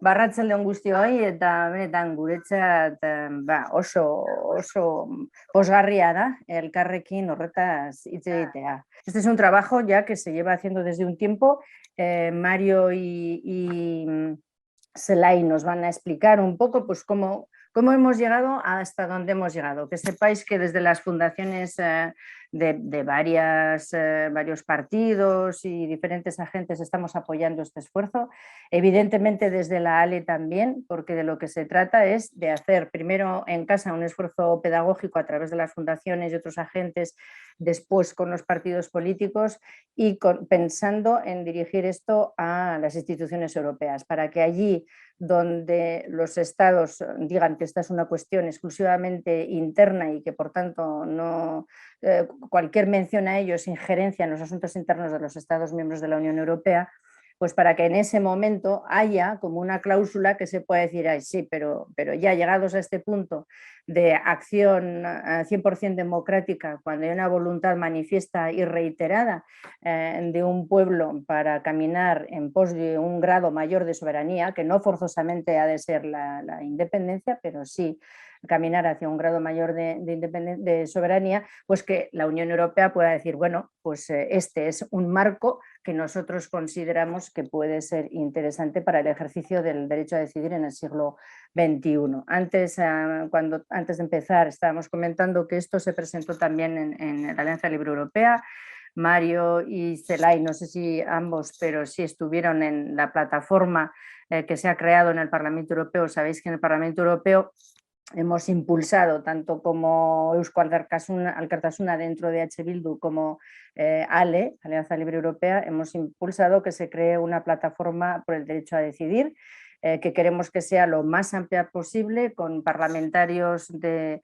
Barratzalde on guztioi eta benetan guretzat oso pozgarria da elkarrekin horretaz hitz egitea. Este es un trabajo ya que se lleva haciendo desde un tiempo. Mario y Zelay nos van a explicar un poco pues cómo hemos llegado hasta donde hemos llegado. Que sepáis que desde las fundaciones de varios partidos y diferentes agentes estamos apoyando este esfuerzo. Evidentemente desde la ALE también, porque de lo que se trata es de hacer primero en casa un esfuerzo pedagógico a través de las fundaciones y otros agentes, después con los partidos políticos y pensando en dirigir esto a las instituciones europeas, para que allí donde los estados digan que esta es una cuestión exclusivamente interna y que por tanto no cualquier mención a ello es injerencia en los asuntos internos de los estados miembros de la Unión Europea, pues para que en ese momento haya como una cláusula que se pueda decir, ay, sí, pero ya llegados a este punto de acción 100% democrática, cuando hay una voluntad manifiesta y reiterada de un pueblo para caminar en pos de un grado mayor de soberanía, que no forzosamente ha de ser la independencia, pero sí caminar hacia un grado mayor de soberanía, pues que la Unión Europea pueda decir, bueno, pues este es un marco que nosotros consideramos que puede ser interesante para el ejercicio del derecho a decidir en el siglo XXI. Antes de empezar estábamos comentando que esto se presentó también en la Alianza Libre Europea. Mario y Zelay, no sé si ambos, pero sí estuvieron en la plataforma que se ha creado en el Parlamento Europeo. Sabéis que en el Parlamento Europeo hemos impulsado, tanto como Eusko Alkartasuna dentro de H. Bildu como ALE, Alianza Libre Europea, hemos impulsado que se cree una plataforma por el derecho a decidir, que queremos que sea lo más amplia posible, con parlamentarios de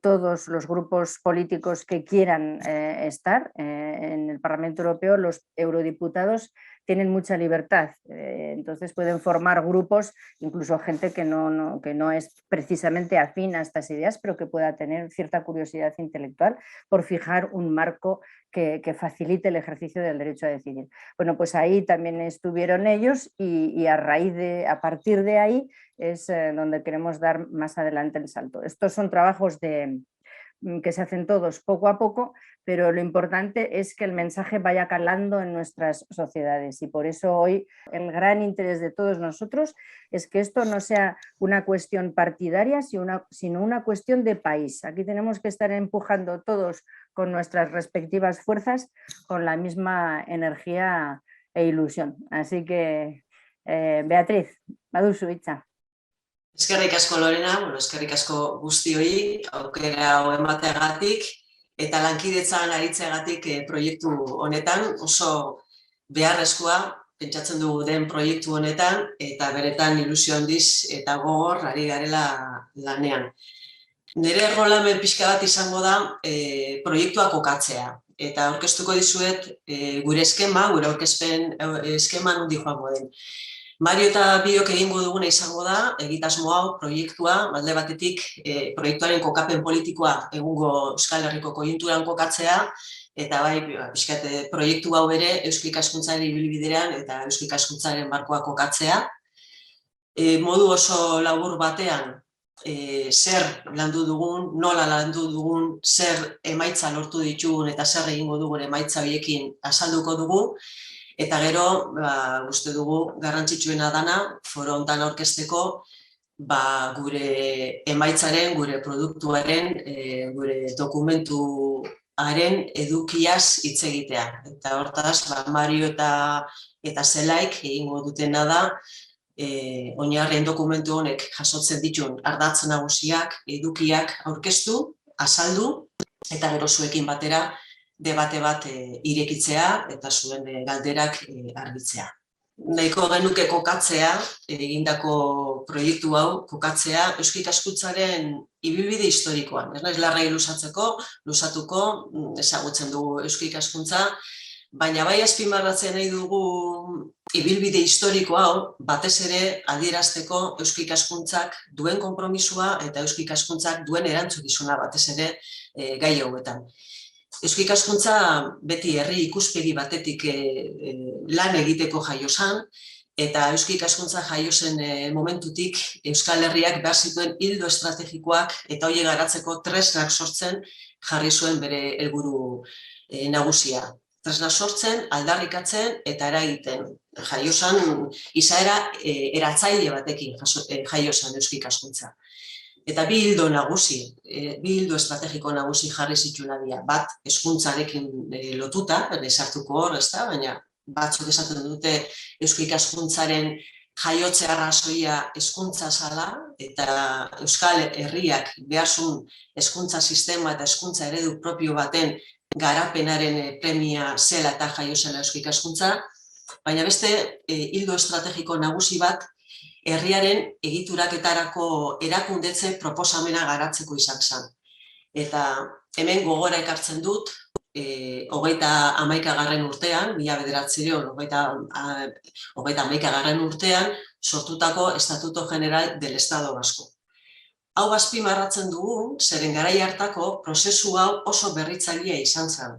todos los grupos políticos que quieran estar en el Parlamento Europeo. Los eurodiputados tienen mucha libertad, entonces pueden formar grupos, incluso gente que no es precisamente afín a estas ideas, pero que pueda tener cierta curiosidad intelectual por fijar un marco que facilite el ejercicio del derecho a decidir. Bueno, pues ahí también estuvieron ellos y a partir de ahí es donde queremos dar más adelante el salto. Estos son trabajos que se hacen todos poco a poco, pero lo importante es que el mensaje vaya calando en nuestras sociedades, y por eso hoy el gran interés de todos nosotros es que esto no sea una cuestión partidaria, sino una cuestión de país. Aquí tenemos que estar empujando todos con nuestras respectivas fuerzas, con la misma energía e ilusión. Así que, Beatriz, baduzu hitza. Eskerrik asko, Lorena, eskerrik asko guztioi, aukera hau emateagatik, eta lankidetzan aritzeagatik proiektu honetan, oso beharrezkoa pentsatzen dugu den proiektu honetan, eta beretan ilusio handiz eta gogor ari garela lanean. Nire errolamen pixka bat izango da proiektua kokatzea, eta aurkeztuko dizuet gure eskema, gure aurkezpen eskema nondi joango den. Mario eta biok egingo duguna izango da, egitasmo hau, proiektua, alde batetik proiektuaren kokapen politikoa egungo Euskal Herriko koiunturan kokatzea, eta bai, proiektu hau ere eusko ikaskuntzaren ibilbidean eta eusko ikaskuntzaren markoa kokatzea. Modu oso labur batean, zer landu dugun, nola landu dugun, zer emaitza lortu ditugun eta zer egingo dugun emaitza horiekin azalduko dugu. Eta gero, uste dugu garrantzitsuena dana, foro hontan aurkezteko, gure emaitzaren, gure produktuaren, gure dokumentuaren edukiaz hitz egitea. Eta hortaz, Mario eta Zelaik egingo dutena da, oinarrien dokumentu honek jasotzen dituen ardatz nagusiak, edukiak aurkeztu, azaldu, eta gero zuekin batera, debate bat irekitzea eta zuen galderak argitzea. Nahiko genuke kokatzea, egindako proiektu hau, kokatzea eusko ikaskuntzaren ibilbide historikoan. Ez naiz larregi lusatuko, ezagutzen dugu eusko ikaskuntza, baina bai azpimarratzen nahi dugu ibilbide historiko hau, batez ere adierazteko eusko ikaskuntzak duen konpromisua eta eusko ikaskuntzak duen erantzukizuna batez ere gai hauetan. Eusko ikaskuntza beti herri ikuspegi batetik lan egiteko jaio zen, eta eusko ikaskuntza jaio zen momentutik Euskal Herriak behar zituen ildo estrategikoak eta horiek garatzeko tresnak sortzen jarri zuen bere helburu nagusia. Tresnak sortzen, aldarrikatzen eta eragiten. Jaio zen izaera eratzaile batekin jaio zen eusko ikaskuntza. Eta bi ildo nagusi, bi ildo estrategiko nagusi jarri zituen abia. Bat, hezkuntzarekin lotuta, sartuko hor, ezta, baina batzuk esaten dute eusko ikaskuntzaren jaiotze arrazoia hezkuntza zala eta Euskal Herriak beharzun hezkuntza sistema eta hezkuntza eredu propio baten garapenaren premia zela eta jaio zela eusko ikaskuntza, baina beste ildo estrategiko nagusi bat herriaren egituraketarako erakundetze proposamena garatzeko izan zen. Eta hemen gogora ekartzen dut, 31. urtean, 1931 urtean, sortutako Estatuto General del Estado Vasco. Hau azpimarratzen dugu, zeren garai hartako prozesu hau oso berritzailea izan zen.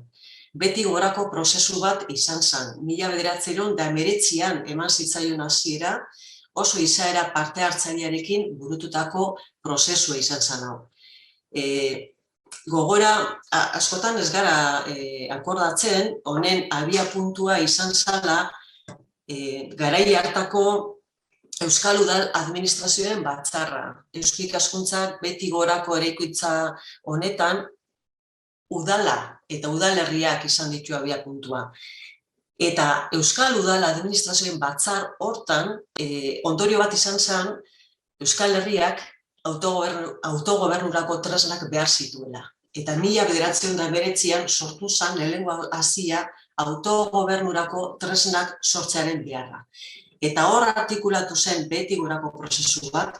Beti gorako prozesu bat izan zen. 1919an eman zitzaion hasiera, oso izaera parte hartzailearekin burututako prozesua izan zen hau. Gogora, askotan ez gara akordatzen, honen abia puntua izan zala garai hartako Euskal Udal Administrazioen batzarra. Eusko ikaskuntzak beti gorako eraikuntza honetan udala eta udalerriak izan ditu abia puntua. Eta Euskal Udal Administrazioen batzar hortan, ondorio bat izan zen, Euskal Herriak autogobernurako tresnak behar zituela. Eta 1919an sortu zen lehenengo hasia autogobernurako tresnak sortzearen beharra. Eta hor artikulatu zen beti gorako prozesu bat,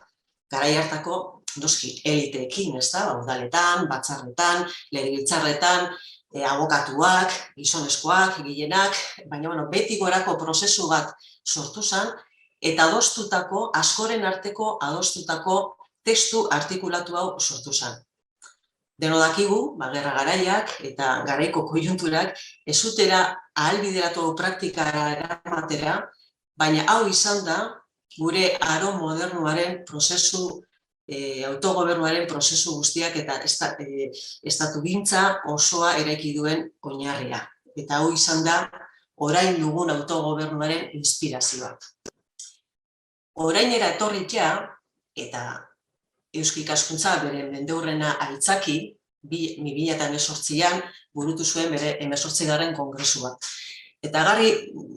garai hartako noski eliteekin, ez da, udaletan, batzarretan, legebiltzarretan, abokatuak, gizonezkoak, gehienak, baina beti gorako prozesu bat sortu zen, eta adostutako, askoren arteko adostutako testu artikulatu hau sortu zen. Deno dakigu, gerra garaiak eta garaiko koiunturak ez zutela ahalbideratu praktikara eramatera, baina hau izan da gure aro modernuaren prozesu, autogobernuaren prozesu guztiak eta estatugintza osoa eraiki duen oinarria. Eta hau izan da orain dugun autogobernuaren inspirazioa. Orainera etorritea eta eusko ikaskuntza bere mendeurrena aitzaki, 2018an burutu zuen bere 18. kongresua. Eta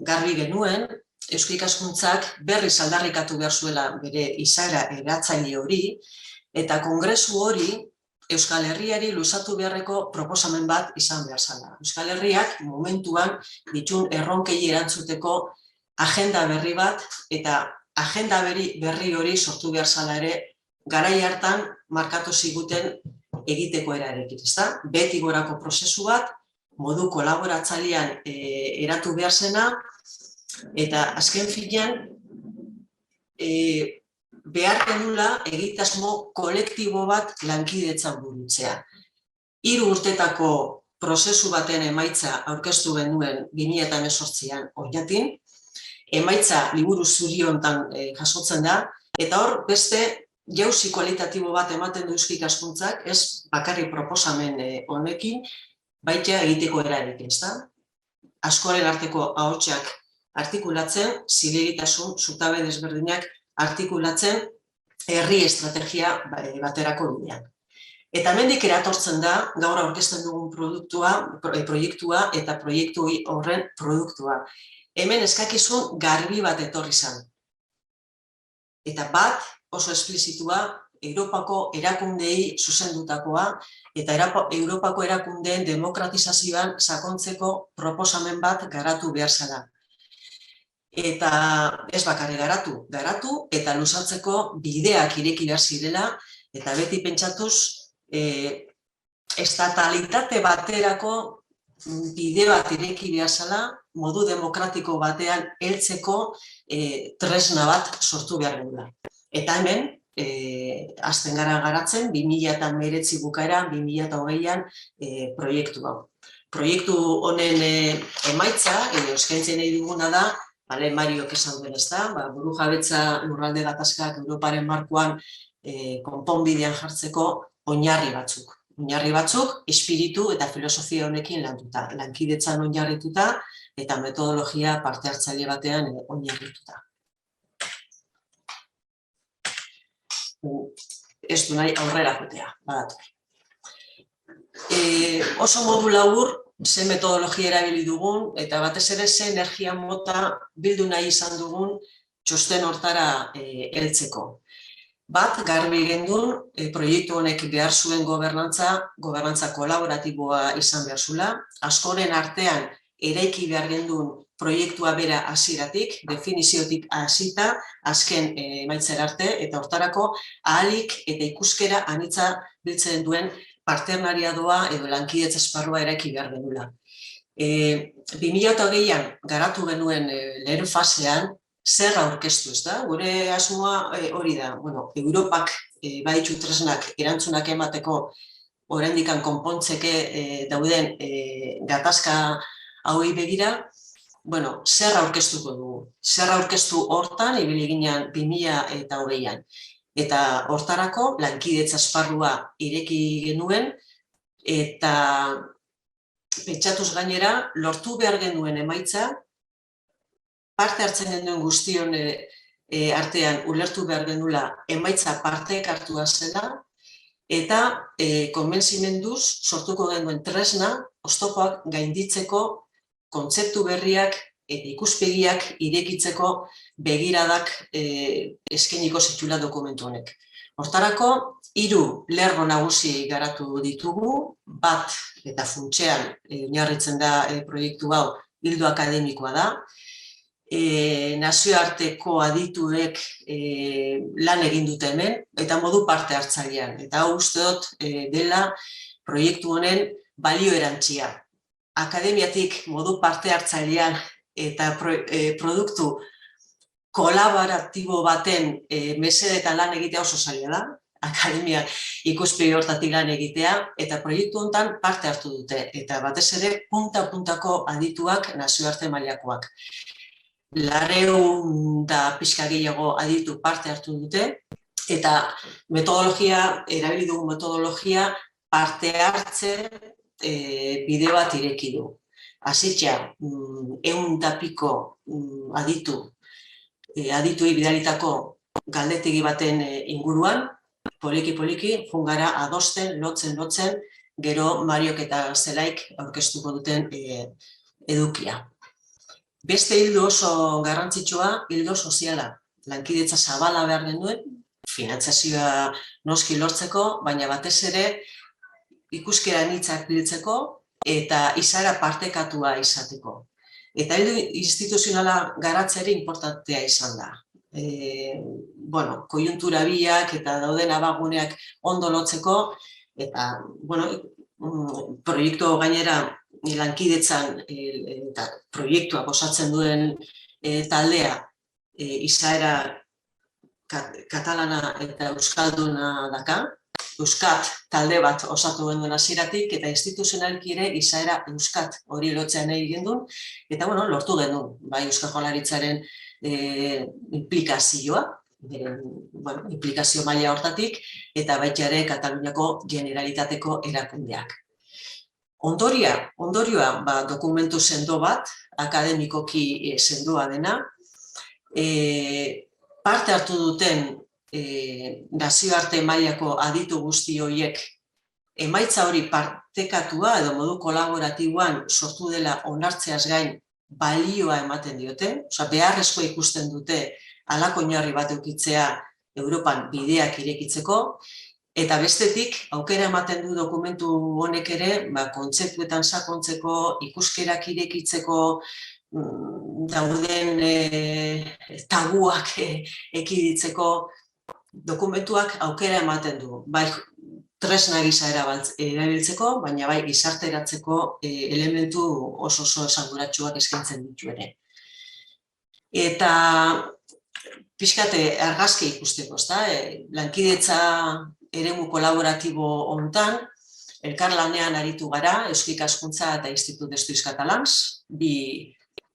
garbi genuen, eusko ikaskuntzak berriz aldarrikatu behar zuela bere izaera eratzaile hori, eta kongresu hori Euskal Herriari luzatu beharreko proposamen bat izan behar zela. Euskal Herriak momentuan ditun erronkei erantzuteko agenda berri bat, eta agenda berri hori sortu behar zela ere, garai hartan markatu ziguten egiteko erarekin, ezta? Beti gorako prozesu bat, modu kolaboratzailean eratu behar zena, eta azken finean behar genula egitasmo kolektibo bat lankidetzan burutzea. 3 urtetako prozesu baten emaitza aurkeztu genuen 2018an Oñatin, emaitza liburu zuri hontan jasotzen da, eta hor beste jauzi kualitatibo bat ematen du eusko ikaskuntzak, ez bakarrik proposamen honekin, baita egiteko erarekin, ezta? Askoren arteko ahotsak artikulatzen, zilegitasun zutabe desberdinak artikulatzen herri estrategia baterako bidean. Eta hemendik eratortzen da, gaur aurkezten dugun proiektua eta proiektu horren produktua. Hemen eskakizun garbi bat etorri zen. Eta bat, oso esplizitua, Europako erakundei zuzendutakoa, eta Europako erakundeen demokratizazioan sakontzeko proposamen bat garatu behar zela. Eta ez bakarrik garatu eta luzatzeko bideak ireki behar zirela, eta beti pentsatuz, estatalitate baterako bide bat ireki behar zela, modu demokratiko batean heltzeko tresna bat sortu behar dugula. Eta hemen, hasten gara garatzen, 2019 bukaera, 2020an proiektu hau. Proiektu honen emaitza, eskaintzen nahi duguna da, Mariok esan duen ez da, buru jabetza lurralde gatazkak Europaren markoan konponbidean jartzeko oinarri batzuk. Oinarri batzuk, espiritu eta filosofia honekin landuta, lankidetzan oinarrituta eta metodologia parte hartzaile batean oinarrituta. Ez du nahi aurrera jotea, badator. Oso modu labur, ze metodologia erabili dugun, eta batez ere ze energia mota bildu nahi izan dugun txosten hortara heltzeko. Bat, garbi gendun, proiektu honek behar zuen gobernantza kolaboratiboa izan behar zula, askoren artean eraiki behar gendun proiektua bera hasieratik, definiziotik hasita, azken emaitzera arte, eta hortarako ahalik eta ikuskera anitza biltzen duen parternariadoa edo lankidetza esparrua eraiki behar genula. 2008an garatu genuen lehen fasean, zer aurkeztu, ez da? Gure asmoa hori da, Europak baditu tresnak erantzunak emateko oraindikan konpontzeke dauden gatazka hauei begira, zer aurkeztuko dugu? Zer aurkeztu hortan, ibili ginen 2008an. Eta hortarako lankidetza esparrua ireki genuen eta pentsatuz gainera lortu behar genuen emaitza, parte hartzen genuen guztion artean ulertu behar genuela emaitza parteek hartua zela eta konbentzimenduz sortuko genuen tresna oztopoak gainditzeko kontzeptu berriak eta ikuspegiak irekitzeko begiradak eskainiko zitula dokumentu honek. Hortarako, 3 lerro nagusi garatu ditugu, bat eta funtsean oinarritzen da proiektu hau ildo akademikoa da, nazioarteko adituek lan egin dute hemen, eta modu parte hartzailean. Eta hau uste dut dela proiektu honen balio erantzia. Akademiatik modu parte hartzailean eta produktu kolaboratibo baten mesedetan lan egitea oso zaila da, akademia ikuspegi hortatik lan egitea, eta proiektu honetan parte hartu dute, eta batez ere punta-puntako adituak nazioarte mailakoak. 200 da pixka gehiago aditu parte hartu dute, eta erabili dugu metodologia parte hartze bide bat ireki du. Hasitza, 100 piko adituei bidalitako galdetegi baten inguruan, poliki-poliki, jungara adosten, lotzen, gero Mariok eta Zelaik aurkeztuko duten edukia. Beste hildo oso garrantzitsua, hildo soziala. Lankidetza zabala behar genuen, finantzazioa noski lortzeko, baina batez ere ikuskera anitzak biltzeko eta izaera partekatua izateko. Eta hildo instituzionala garatzeari importantea izan da. Koiuntura biak eta dauden abaguneak ondo lotzeko, eta proiektu gainera lankidetzan eta proiektuak osatzen duen taldea izaera katalana eta euskalduna daka. Euskat talde bat osatu genuen hasieratik eta instituzionalki ere izaera euskat hori lotzea nahi gendun, eta lortu genuen, bai Eusko Jaurlaritzaren implikazioa, implikazio maila hortatik, eta baita ere Kataluniako Generalitateko erakundeak. Ondorioa, dokumentu sendo bat, akademikoki sendoa dena, parte hartu duten nazioarte mailako aditu guzti horiek emaitza hori partekatua edo modu kolaboratiboan sortu dela onartzeaz gain balioa ematen diote, beharrezkoa ikusten dute halako oinarri bat edukitzea Europan bideak irekitzeko, eta bestetik aukera ematen du dokumentu honek ere kontzeptuetan sakontzeko, ikuskerak irekitzeko, dauden tabuak ekiditzeko, dokumentuak aukera ematen du, bai tresna gisa erabiltzeko, baina bai gizarteratzeko elementu oso esanguratsuak eskaintzen ditu ere. Eta pixkate argazki ikusteko, lankidetza eremu kolaboratibo honetan, elkarlanean aritu gara, Eusko Ikaskuntza eta Institut d'Estudis Catalans, bi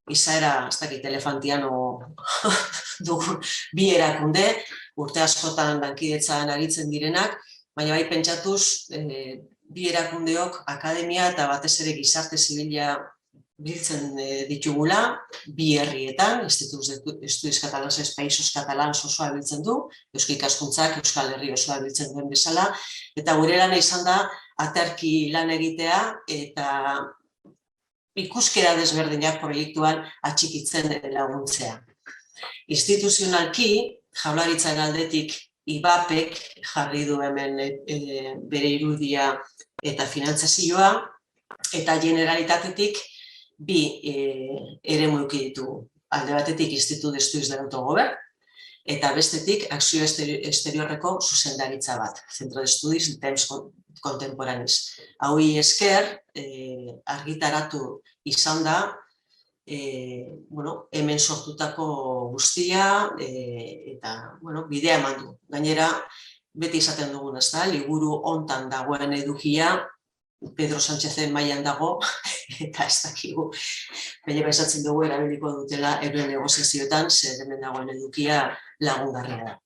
izaera, ez dakit, elefantiano dugu bi erakunde, urte askotan lankidetzan aritzen direnak, baina bai pentsatuz, bi erakundeok akademia eta batez ere gizarte zibila biltzen ditugula, bi herrietan, Institut d'Estudis Catalans dels Països Catalans osoa biltzen du, Eusko Ikaskuntzak Euskal Herri osoa biltzen duen bezala, eta gure lana izan da aterki lan egitea eta ikuskera desberdinak proiektuan atxikitzen laguntzea. Instituzionalki, Jaurlaritzaren aldetik IBAPek jarri du hemen bere irudia eta finantzazioa, eta Generalitatetik bi eremu eduki ditu. Alde batetik Institut d'Estudis de l'Autogovern, eta bestetik Akzio Exteriorreko zuzendaritza bat, Centro d'Estudis de Temps Contemporanis. Hauei esker, argitaratu izan da, hemen sortutako guztia eta bidea eman du. Gainera, beti izaten dugun, ez da, liburu hontan dagoen edukia, Pedro Sánchezen mailan dago, eta ez dakigu. Baina pensatzen dugu erabiliko dutela euren negoziazioetan, zer hemen dagoen edukia lagungarria da.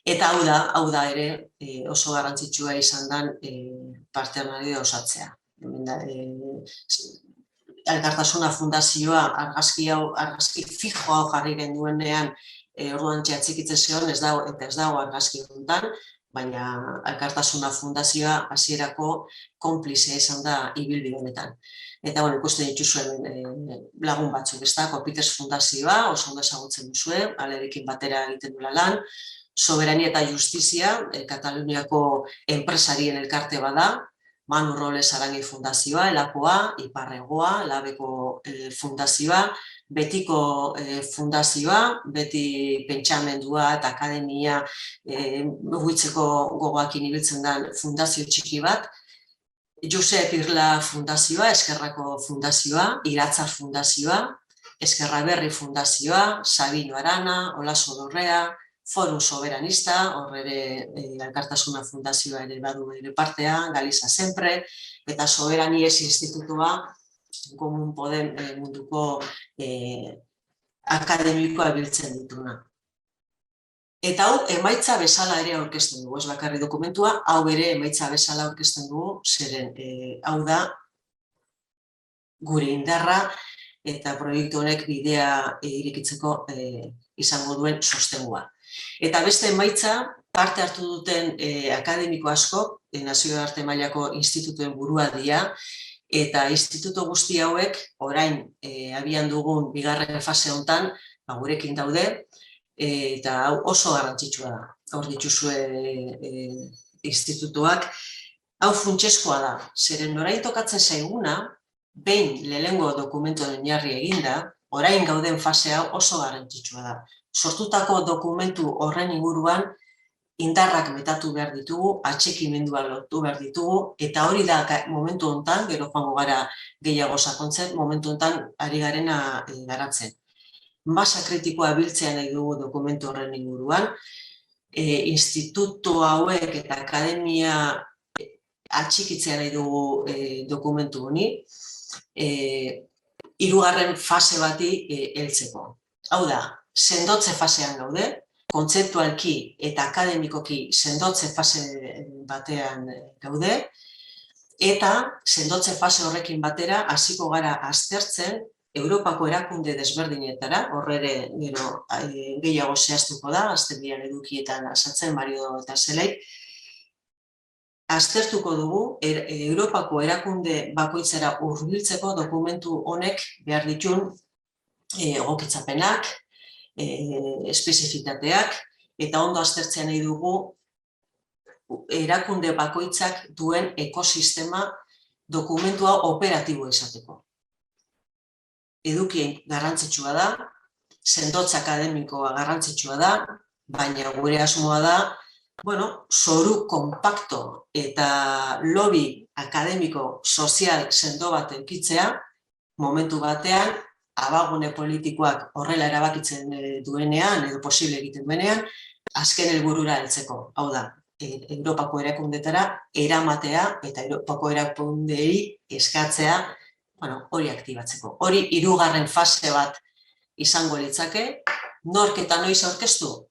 Eta hau da ere oso garrantzitsua izan den parte-hartzailea osatzea. Elkartasuna Fundazioa argazki fijo hau jarri genuenean orduan txikitzen zion, ez dago argazki honetan, baina Elkartasuna Fundazioa hasierako konplizea izan da ibilbide honetan. Eta ikusten dituzu lagun batzuk, ez da, Coppites Fundazioa, oso ondo ezagutzen duzue, Alerekin batera egiten duela lan, Soberania eta Justizia, Kataluniako enpresarien elkarte bada, Manu Robles Arangi Fundazioa, Elakoa, Iparregoa, Labeko Fundazioa, Betiko Fundazioa, beti pentsamendua eta akademia mugitzeko gogoakin ibiltzen den fundazio txiki bat, Josep Irla Fundazioa, Eskerrako Fundazioa, Iratzar Fundazioa, Eskerra Berri Fundazioa, Sabino Arana, Olaso Dorrea, Forum Soberanista, hor ere Elkartasuna Fundazioa ere badu ere partea, Galiza Sempre, eta Soberanies Institutua, Komun Podem munduko akademikoa biltzen dituna. Eta hau emaitza bezala ere aurkezten dugu, ez bakarri dokumentua, hau ere emaitza bezala aurkezten dugu, zeren hau da gure indarra eta proiektu honek bidea irekitzeko izango duen sostengua. Eta beste emaitza, parte hartu duten akademiko asko, nazioarte mailako institutuen burua dira, eta instituto guzti hauek, orain abian dugun bigarren fase honetan, gurekin daude, eta hau oso garrantzitsua da. Hor dituzue institutuak, hau funtsezkoa da, zeren orain tokatzen zaiguna, behin lehenengo dokumentuen oinarri eginda, orain gauden fase hau oso garrantzitsua da. Sortutako dokumentu horren inguruan indarrak metatu behar ditugu, atxikimendua lortu behar ditugu, eta hori da momentu honetan, gero joango gara gehiago sakontzen, momentu honetan ari garena garatzen. Masa kritikoa biltzea nahi dugu dokumentu horren inguruan, instituto hauek eta akademia atxikitzea nahi dugu dokumentu honi, hirugarren fase bati heltzeko. Hau da, sendotze fasean gaude, kontzeptualki eta akademikoki sendotze fase batean gaude, eta sendotze fase horrekin batera hasiko gara aztertzen Europako erakunde desberdinetara, horre gehiago zehaztuko da, azterbian edukietan asatzen, Mario eta Zeleik, aztertuko dugu Europako erakunde bakoitzera hurbiltzeko dokumentu honek behar ditun egokitzapenak, espezifitateak, eta ondo aztertzen nahi dugu erakunde bakoitzak duen ekosistema dokumentua operatiboa izateko. Edukien garrantzitsua da, sendotze akademikoa garrantzitsua da, baina gure asmoa da, zoru kompakto eta lobby akademiko sozial sendo bat edukitzea, momentu batean, abagune politikoak horrela erabakitzen duenean, edo posible egiten duenean, azken helburura heltzeko. Hau da, Europako erakundetara eramatea eta Europako erakundeei eskatzea hori aktibatzeko. Hori hirugarren fase bat izango litzake, nork eta noiz aurkeztu,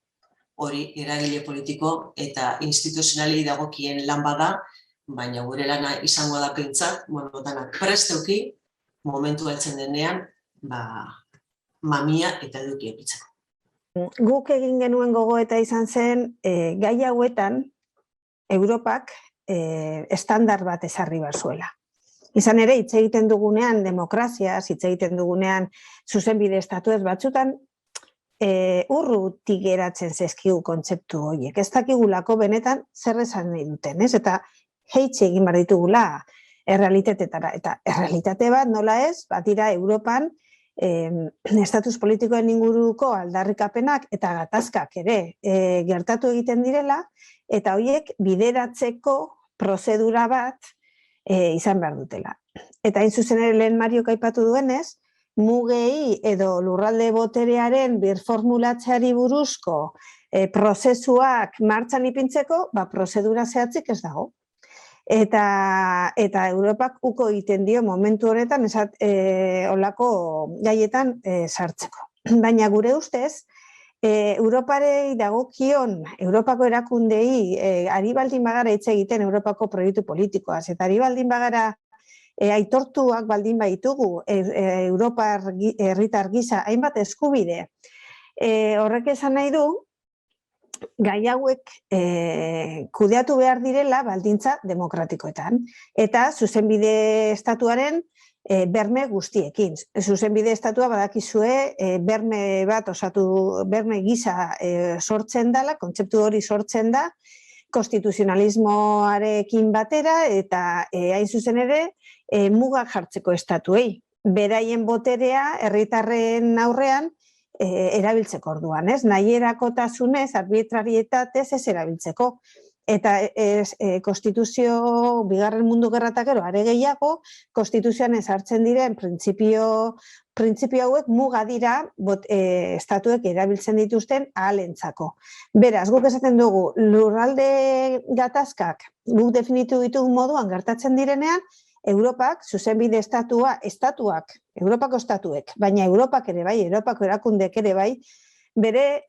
hori eragile politiko eta instituzionali dagokien lan bada, baina gure lana izango da pentsat, danak presteuki, momentu heltzen denean, mamia eta eduki epitzeko. Guk egin genuen gogoeta izan zen, gai hauetan, Europak estandar bat ezarri barzuela. Izan ere, hitz egiten dugunean demokraziaz, hitz egiten dugunean zuzenbide estatuez batzutan, urrutik geratzen zaizkigu kontzeptu horiek. Ez dakigulako benetan zer esan nahi duten, ez? Eta heitxe egin behar ditugula errealitateetara. Eta errealitate bat nola ez, bat dira Europan estatus politikoen inguruko aldarrikapenak eta gatazkak ere gertatu egiten direla, eta horiek bideratzeko prozedura bat izan behar dutela. Eta hain zuzen ere lehen Mariok aipatu duenez, mugei edo lurralde boterearen birformulatzeari buruzko prozesuak martxan ipintzeko, prozedura zehatzik ez dago. Eta Europak uko egiten dio momentu honetan olako gaietan sartzeko. Baina gure ustez, Europarei dagokion, Europako erakundei, ari baldin bagara hitz egiten Europako proiektu politikoaz, eta ari baldin bagara aitortuak baldin baitugu Europar herritar gisa hainbat eskubide. Horrek esan nahi du, gai hauek kudeatu behar direla baldintza demokratikoetan, eta zuzenbide estatuaren berme guztiekin. Zuzenbide estatua badakizue berme bat berme gisa sortzen dela, kontzeptu hori sortzen da, konstituzionalismoarekin batera, eta hain zuzen ere mugak jartzeko estatuei. Beraien boterea herritarren aurrean erabiltzeko orduan, ez? Nahierakotasunes, arbitrarietatez ez erabiltzeko. Eta konstituzio, bigarren mundu gerratak gero, are gehiago, konstituzioan ezartzen diren printzipio hauek muga dira estatuek erabiltzen dituzten ahalentzako. Beraz, guk esaten dugu, lurralde gatazkak guk definitu ditugun moduan gertatzen direnean, Europak, zuzenbide estatuak, Europako estatuek, baina Europak ere bai, Europako erakundek ere bai, bere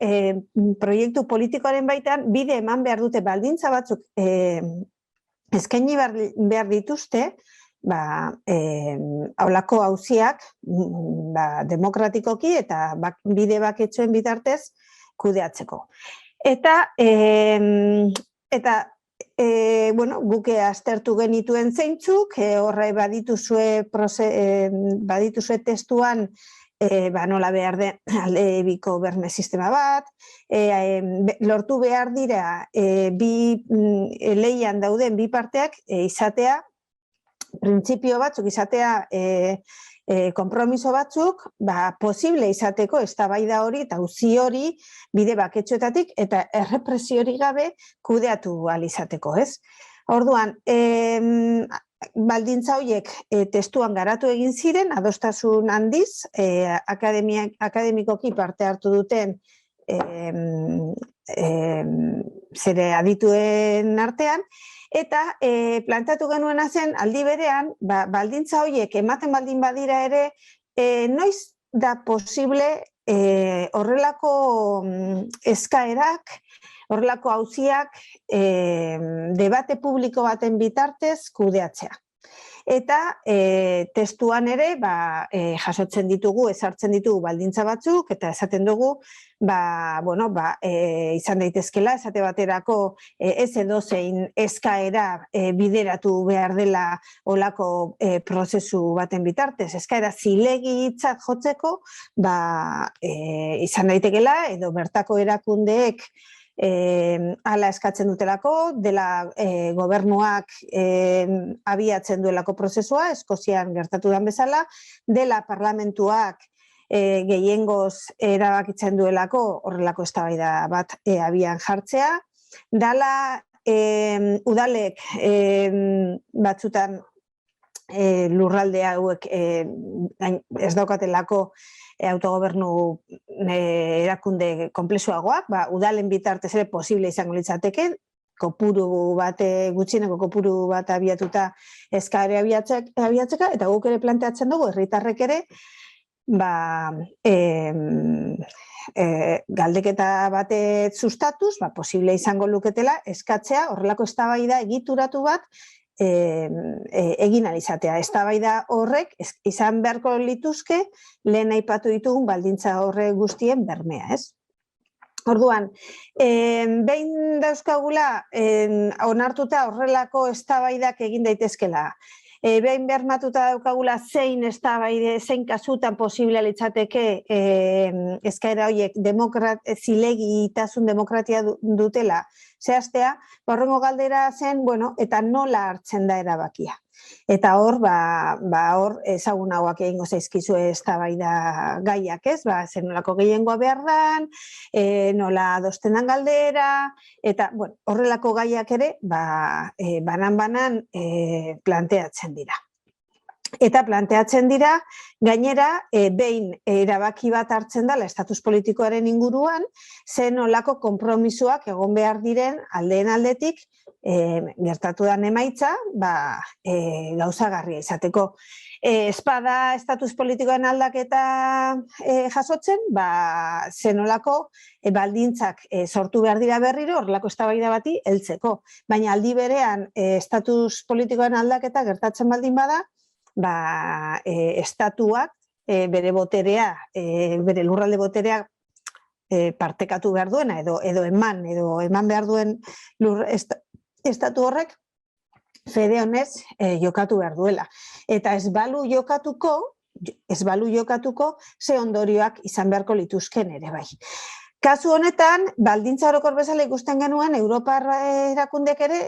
proiektu politikoaren baitan bide eman behar dute baldintza batzuk eskaini behar dituzte, haulako auziak demokratikoki eta bide baketsuen bitartez kudeatzeko. Eta guke aztertu genituen zeintzuk, horre badituzue testuan nola behar den alde biko berme sistema bat, lortu behar dira bi leian dauden bi parteak izatea, printzipio batzuk izatea konpromiso batzuk, posible izateko eztabaida hori eta auzi hori bide baketxoetatik eta errepresiori gabe kudeatu ahal izateko, ez? Orduan, baldintza horiek testuan garatu egin ziren, adostasun handiz, akademikoki parte hartu duten zere adituen artean, eta plantatu genuena zen aldi berean, baldintza horiek ematen baldin badira ere, noiz da posible horrelako eskaerak, horrelako auziak debate publiko baten bitartez kudeatzea. Eta testuan ere jasotzen ditugu, ezartzen ditugu baldintza batzuk, eta esaten dugu, izan daitezkela, esate baterako ez edozein eskaera bideratu behar dela olako prozesu baten bitartez. Eskaera zilegitzat jotzeko, izan daitekela, edo bertako erakundeek hala eskatzen dutelako, dela gobernuak abiatzen duelako prozesua, Eskozian gertatu den bezala, dela parlamentuak gehiengoz erabakitzen duelako horrelako eztabaida bat abian jartzea, dela udalek batzutan lurralde hauek ez daukatelako autogobernu erakunde konplexuagoak, udalen bitartez ere posible izango litzateke, kopuru bat, gutxieneko kopuru bat abiatuta eskaera abiatzeka, eta guk ere planteatzen dugu, herritarrek ere, galdeketa bate sustatuz, posible izango luketela, eskatzea horrelako eztabaida egituratu bat egin alizatea. Eztabaida horrek izan beharko lituzke lehen aipatu ditugun baldintza horre guztien bermea, ez? Orduan, behin dauzkagula onartuta horrelako eztabaidak egin daitezkela, behin bermatuta daukagula zein eztabaide, zein kasutan posible litzateke eskaera horiek zilegitasun demokratia dutela zehaztea, horrengo galdera zen, eta nola hartzen da erabakia. Eta hor, hor ezagunagoak egingo zaizkizu eztabaida gaiak, ez? Zer nolako gehiengoa behar dan, nola adosten dan galdera, eta horrelako gaiak ere, banan-banan planteatzen dira. Eta planteatzen dira, gainera, behin erabaki bat hartzen dela estatus politikoaren inguruan, zen nolako konpromisoak egon behar diren aldeen aldetik, gertatu den emaitza, gauzagarria izateko. Espada estatus politikoen aldaketa jasotzen, zenolako baldintzak sortu behar dira berriro, horrelako eztabaida bati heltzeko. Baina aldi berean estatus politikoen aldaketa gertatzen baldin bada, estatuak bere boterea, bere lurralde boterea partekatu behar duena, edo eman behar duen estatu horrek, fede honez jokatu behar duela. Eta ez balu jokatuko, ze ondorioak izan beharko lituzken ere bai. Kasu honetan, baldintza orokor bezala ikusten genuen, Europar erakundek ere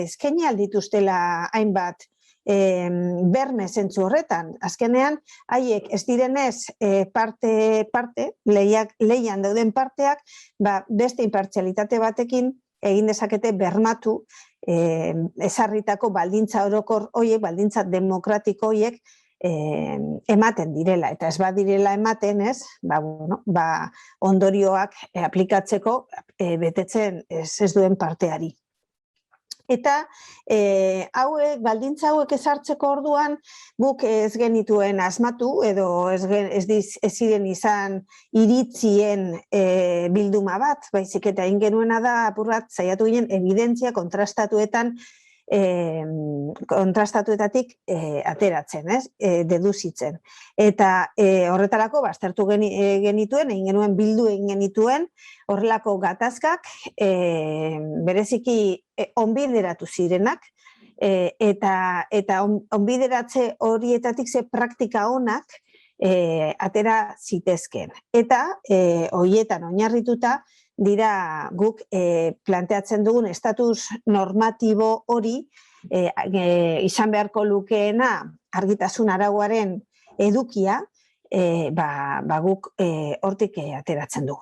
eskaini aldituztela hainbat berme zentzu horretan. Azkenean, haiek ez direnez lehian dauden parteak, beste inpartzialitate batekin egin dezakete bermatu ezarritako baldintza orokor horiek, baldintza demokratiko horiek ematen direla. Eta ez badirela ematen ez, ondorioak aplikatzeko betetzen ez duen parteari. Eta baldintza hauek ezartzeko orduan guk ez genituen asmatu edo ez ziren izan iritzien bilduma bat, baizik eta egin genuena da apurrat saiatu ginen evidentzia kontrastatuetatik ateratzen, deduzitzen. Eta horretarako aztertu genituen, bildu egin genituen, horrelako gatazkak bereziki onbideratu zirenak, eta onbideratze horietatik ze praktika onak atera zitezken. Eta horietan oinarrituta dira guk planteatzen dugun estatus normatibo hori izan beharko lukeena argitasun arauaren edukia, guk hortik ateratzen dugu.